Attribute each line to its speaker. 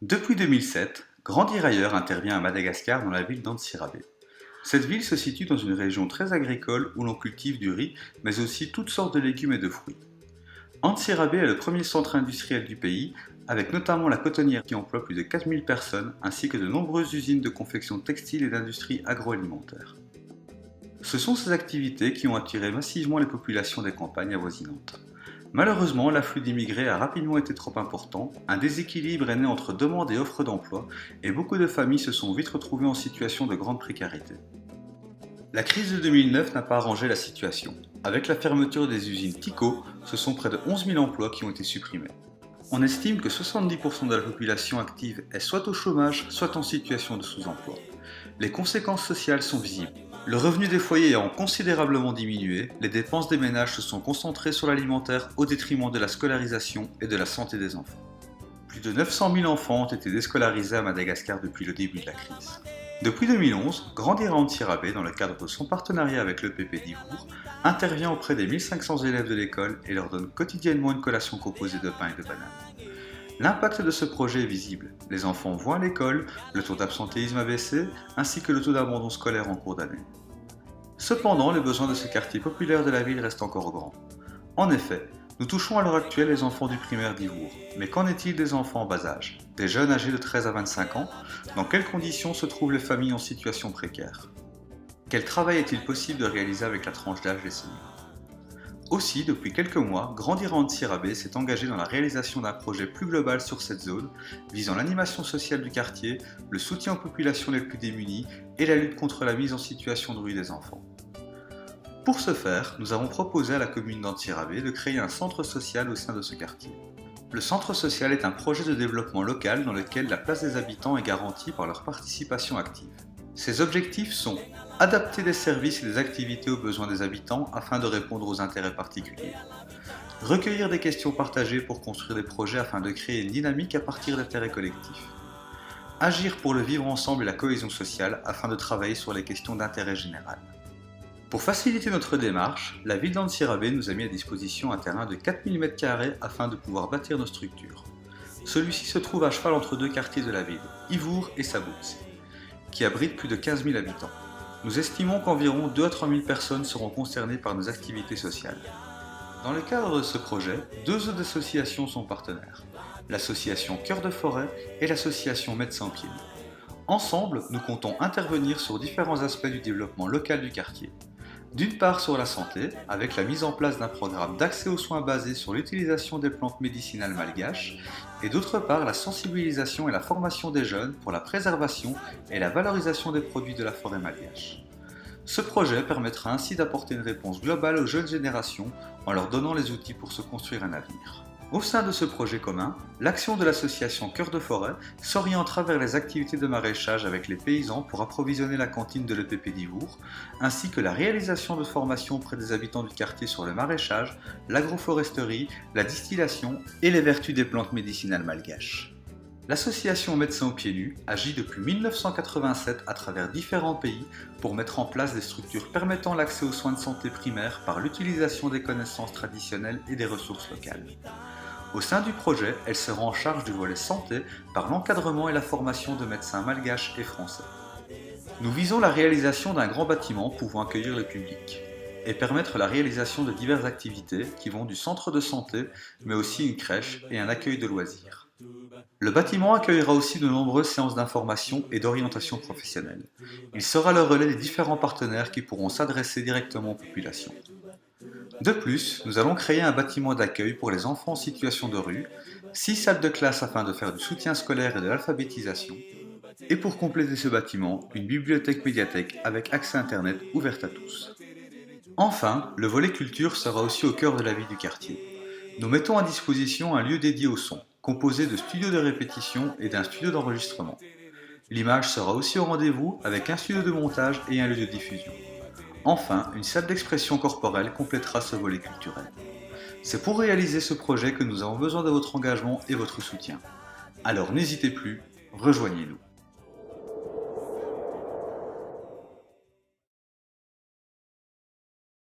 Speaker 1: Depuis 2007, Grandir ailleurs intervient à Madagascar dans la ville d'Antsirabe. Cette ville se situe dans une région très agricole où l'on cultive du riz, mais aussi toutes sortes de légumes et de fruits. Antsirabe est le premier centre industriel du pays, avec notamment la cotonnière qui emploie plus de 4000 personnes, ainsi que de nombreuses usines de confection textile et d'industrie agroalimentaire. Ce sont ces activités qui ont attiré massivement les populations des campagnes avoisinantes. Malheureusement, l'afflux d'immigrés a rapidement été trop important, un déséquilibre est né entre demande et offre d'emploi, et beaucoup de familles se sont vite retrouvées en situation de grande précarité. La crise de 2009 n'a pas arrangé la situation. Avec la fermeture des usines Tico, ce sont près de 11 000 emplois qui ont été supprimés. On estime que 70% de la population active est soit au chômage, soit en situation de sous-emploi. Les conséquences sociales sont visibles. Le revenu des foyers ayant considérablement diminué, les dépenses des ménages se sont concentrées sur l'alimentaire au détriment de la scolarisation et de la santé des enfants. Plus de 900 000 enfants ont été déscolarisés à Madagascar depuis le début de la crise. Depuis 2011, Grandir à Antsirabe, dans le cadre de son partenariat avec l'EPP d'Ivour, intervient auprès des 1500 élèves de l'école et leur donne quotidiennement une collation composée de pain et de bananes. L'impact de ce projet est visible. Les enfants vont à l'école, le taux d'absentéisme a baissé, ainsi que le taux d'abandon scolaire en cours d'année. Cependant, les besoins de ce quartier populaire de la ville restent encore grands. En effet, nous touchons à l'heure actuelle les enfants du primaire d'Ivour. Mais qu'en est-il des enfants en bas âge? Des jeunes âgés de 13 à 25 ans? Dans quelles conditions se trouvent les familles en situation précaire? Quel travail est-il possible de réaliser avec la tranche d'âge des seniors? Aussi, depuis quelques mois, Grandir à Antsirabe s'est engagé dans la réalisation d'un projet plus global sur cette zone, visant l'animation sociale du quartier, le soutien aux populations les plus démunies et la lutte contre la mise en situation de rue des enfants. Pour ce faire, nous avons proposé à la commune d'Antsirabe de créer un centre social au sein de ce quartier. Le centre social est un projet de développement local dans lequel la place des habitants est garantie par leur participation active. Ses objectifs sont adapter des services et des activités aux besoins des habitants afin de répondre aux intérêts particuliers, recueillir des questions partagées pour construire des projets afin de créer une dynamique à partir d'intérêts collectifs, agir pour le vivre ensemble et la cohésion sociale afin de travailler sur les questions d'intérêt général. Pour faciliter notre démarche, la ville d'Antsirabe nous a mis à disposition un terrain de 4000 m² afin de pouvoir bâtir nos structures. Celui-ci se trouve à cheval entre deux quartiers de la ville, Ivour et Saboutsi, qui abritent plus de 15 000 habitants. Nous estimons qu'environ 2 à 3 000 personnes seront concernées par nos activités sociales. Dans le cadre de ce projet, deux autres associations sont partenaires, l'association Cœur de Forêt et l'association Médecins aux Pieds Nus. Ensemble, nous comptons intervenir sur différents aspects du développement local du quartier. D'une part sur la santé, avec la mise en place d'un programme d'accès aux soins basé sur l'utilisation des plantes médicinales malgaches, et d'autre part la sensibilisation et la formation des jeunes pour la préservation et la valorisation des produits de la forêt malgache. Ce projet permettra ainsi d'apporter une réponse globale aux jeunes générations en leur donnant les outils pour se construire un avenir. Au sein de ce projet commun, l'action de l'association Cœur de Forêt s'orientera vers les activités de maraîchage avec les paysans pour approvisionner la cantine de l'EPP d'Ivour, ainsi que la réalisation de formations auprès des habitants du quartier sur le maraîchage, l'agroforesterie, la distillation et les vertus des plantes médicinales malgaches. L'association Médecins aux Pieds Nus agit depuis 1987 à travers différents pays pour mettre en place des structures permettant l'accès aux soins de santé primaires par l'utilisation des connaissances traditionnelles et des ressources locales. Au sein du projet, elle sera en charge du volet santé par l'encadrement et la formation de médecins malgaches et français. Nous visons la réalisation d'un grand bâtiment pouvant accueillir le public et permettre la réalisation de diverses activités qui vont du centre de santé, mais aussi une crèche et un accueil de loisirs. Le bâtiment accueillera aussi de nombreuses séances d'information et d'orientation professionnelle. Il sera le relais des différents partenaires qui pourront s'adresser directement aux populations. De plus, nous allons créer un bâtiment d'accueil pour les enfants en situation de rue, 6 salles de classe afin de faire du soutien scolaire et de l'alphabétisation, et pour compléter ce bâtiment, une bibliothèque-médiathèque avec accès Internet ouverte à tous. Enfin, le volet culture sera aussi au cœur de la vie du quartier. Nous mettons à disposition un lieu dédié au son, composé de studios de répétition et d'un studio d'enregistrement. L'image sera aussi au rendez-vous avec un studio de montage et un lieu de diffusion. Enfin, une salle d'expression corporelle complétera ce volet culturel. C'est pour réaliser ce projet que nous avons besoin de votre engagement et votre soutien. Alors n'hésitez plus, rejoignez-nous.